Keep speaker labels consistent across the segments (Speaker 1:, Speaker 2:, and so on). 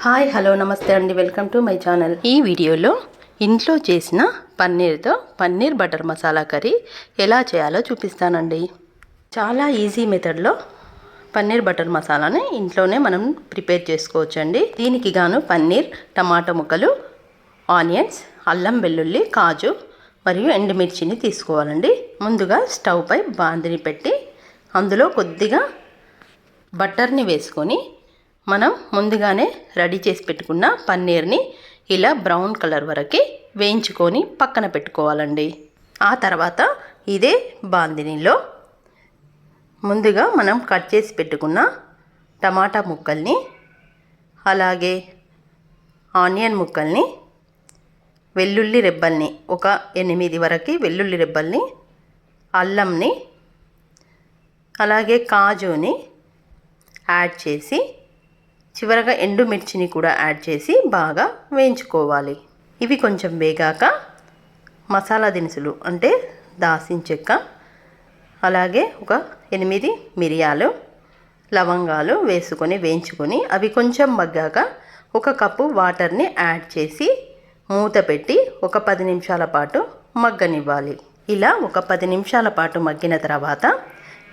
Speaker 1: Hi hello నమస్తే అండి, welcome to my channel. ఈ వీడియోలో ఇంట్లో చేసిన పన్నీర్తో పన్నీర్ బటర్ మసాలా కర్రీ ఎలా చేయాలో చూపిస్తానండి. చాలా ఈజీ మెథడ్లో పన్నీర్ బటర్ మసాలాని ఇంట్లోనే మనం ప్రిపేర్ చేసుకోవచ్చండి. దీనికి గాను పన్నీర్, టమాటా ముక్కలు, ఆనియన్స్, అల్లం వెల్లుల్లి, కాజు మరియు ఎండుమిర్చిని తీసుకోవాలండి. ముందుగా స్టవ్ పై బాండిని పెట్టి అందులో కొద్దిగా బటర్ని వేసుకొని మనం ముందుగానే రెడీ చేసి పెట్టుకున్న పన్నీర్ని ఇలా బ్రౌన్ కలర్ వరకు వేయించుకొని పక్కన పెట్టుకోవాలండి. ఆ తర్వాత ఇదే బాండినిలో ముందుగా మనం కట్ చేసి పెట్టుకున్న టమాటా ముక్కల్ని, అలాగే ఆనియన్ ముక్కల్ని, వెల్లుల్లి రెబ్బల్ని ఒక 8 వరకు వెల్లుల్లి రెబ్బల్ని, అల్లంని, అలాగే కాజుని యాడ్ చేసి చివరగా ఎండుమిర్చిని కూడా యాడ్ చేసి బాగా వేయించుకోవాలి. ఇవి కొంచెం వేగాక మసాలా దినుసులు అంటే దాల్చిన చెక్క, అలాగే ఒక 8 మిరియాలు, లవంగాలు వేసుకొని వేయించుకొని అవి కొంచెం మగ్గాక 1 కప్పు వాటర్ని యాడ్ చేసి మూత పెట్టి ఒక 10 నిమిషాల పాటు మగ్గనివ్వాలి. ఇలా ఒక 10 నిమిషాల పాటు మగ్గిన తర్వాత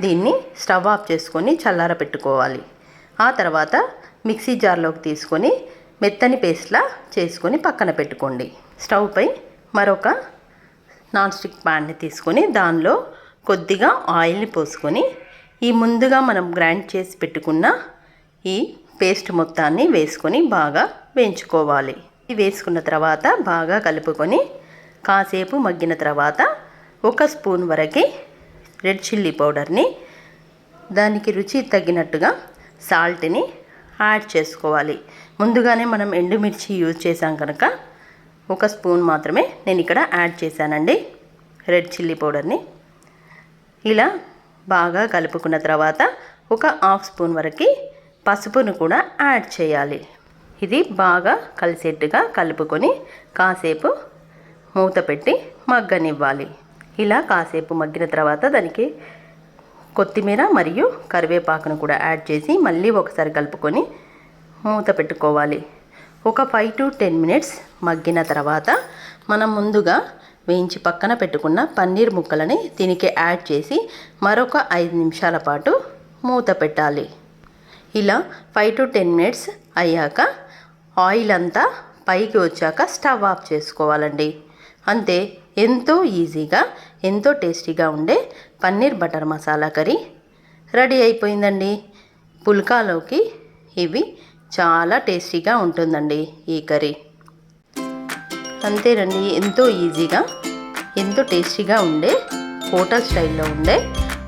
Speaker 1: దీన్ని స్టవ్ ఆఫ్ చేసుకొని చల్లార పెట్టుకోవాలి. ఆ తర్వాత మిక్సీ జార్లోకి తీసుకొని మెత్తని పేస్ట్లా చేసుకొని పక్కన పెట్టుకోండి. స్టవ్ పై మరొక నాన్ స్టిక్ ప్యాన్ని తీసుకొని దానిలో కొద్దిగా ఆయిల్ని పోసుకొని ఈ ముందుగా మనం గ్రైండ్ చేసి పెట్టుకున్న ఈ పేస్ట్ మొత్తాన్ని వేసుకొని బాగా వేయించుకోవాలి. ఇది వేసుకున్న తర్వాత బాగా కలుపుకొని కాసేపు మగ్గిన తర్వాత 1 స్పూన్ వరకు రెడ్ చిల్లీ పౌడర్ని, దానికి రుచి తగినట్టుగా సాల్ట్ని యాడ్ చేసుకోవాలి. ముందుగానే మనం ఎండుమిర్చి యూజ్ చేసాం కనుక 1 స్పూన్ మాత్రమే నేను ఇక్కడ యాడ్ చేశానండి రెడ్ చిల్లీ పౌడర్ని. ఇలా బాగా కలుపుకున్న తర్వాత ఒక 1/2 స్పూన్ వరకు పసుపును కూడా యాడ్ చేయాలి. ఇది బాగా కలిసేట్టుగా కలుపుకొని కాసేపు మూత పెట్టి మగ్గనివ్వాలి. ఇలా కాసేపు మగ్గిన తర్వాత దానికి కొత్తిమీర మరియు కరివేపాకును కూడా యాడ్ చేసి మళ్ళీ ఒకసారి కలుపుకొని మూత పెట్టుకోవాలి. ఒక 5 to 10 మినిట్స్ మగ్గిన తర్వాత మనం ముందుగా వేయించి పక్కన పెట్టుకున్న పన్నీర్ ముక్కలని దీనికి యాడ్ చేసి మరొక 5 నిమిషాల పాటు మూత పెట్టాలి. ఇలా 5 to 10 మినిట్స్ అయ్యాక ఆయిల్ అంతా పైకి వచ్చాక స్టవ్ ఆఫ్ చేసుకోవాలండి. అంతే, ఎంతో ఈజీగా ఎంతో టేస్టీగా ఉండే paneer butter masala curry ready అయిపోయిందండి. పుల్కాలోకి ఇవి చాలా టేస్టీగా ఉంటుందండి ఈ కర్రీ. అంతేనండి, ఎంతో ఈజీగా ఎంతో టేస్టీగా ఉండే హోటల్ స్టైల్లో ఉండే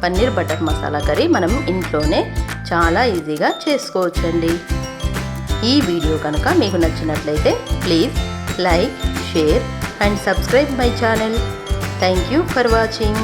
Speaker 1: పన్నీర్ బటర్ మసాలా కర్రీ మనం ఇంట్లోనే చాలా ఈజీగా చేసుకోవచ్చండి. ఈ వీడియో కనుక మీకు నచ్చినట్లయితే please like, share and subscribe my channel. Thank you for watching.